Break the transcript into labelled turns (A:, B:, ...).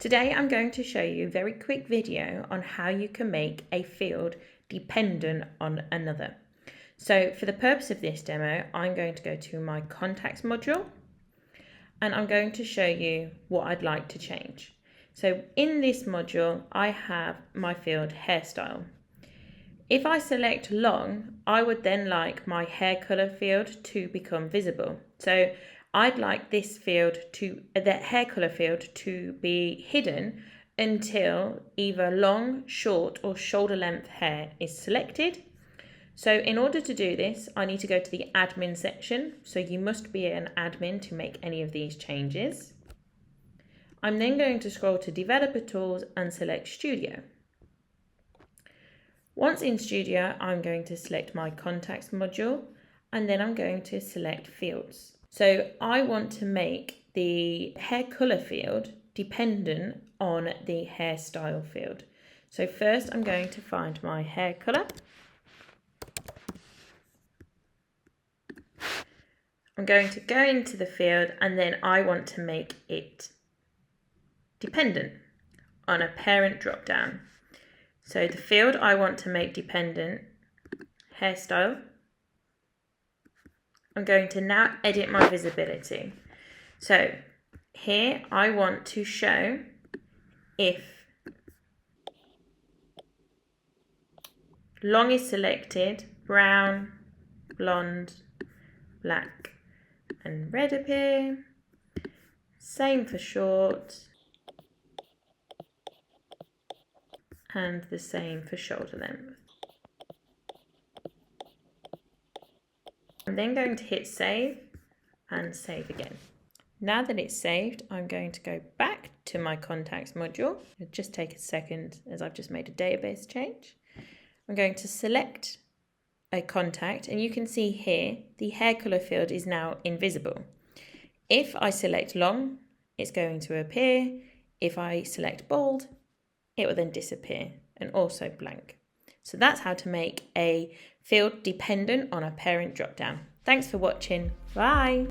A: Today I'm going to show you a very quick video on how you can make a field dependent on another. So for the purpose of this demo, I'm going to go to my contacts module and I'm going to show you what I'd like to change. So in this module, I have my field hairstyle. If I select long, I would then like my hair color field to become visible. So I'd like this field the hair color field to be hidden until either long, short or shoulder length hair is selected. So in order to do this, I need to go to the admin section. So you must be an admin to make any of these changes. I'm then going to scroll to developer tools and select studio. Once in studio, I'm going to select my contacts module and then I'm going to select fields. So I want to make the hair color field dependent on the hairstyle field. So first I'm going to find my hair color. I'm going to go into the field and then I want to make it dependent on a parent drop down. So the field I want to make dependent, hairstyle. I'm going to now edit my visibility. So here I want to show if long is selected, brown, blonde, black and red appear. Same for short and the same for shoulder length. I'm then going to hit save and save again. Now that it's saved, I'm going to go back to my contacts module. It'll just take a second as I've just made a database change. I'm going to select a contact and you can see here the hair color field is now invisible. If I select long, it's going to appear. If I select bold, it will then disappear, and also blank. So that's how to make a field dependent on a parent drop down. Thanks for watching. Bye.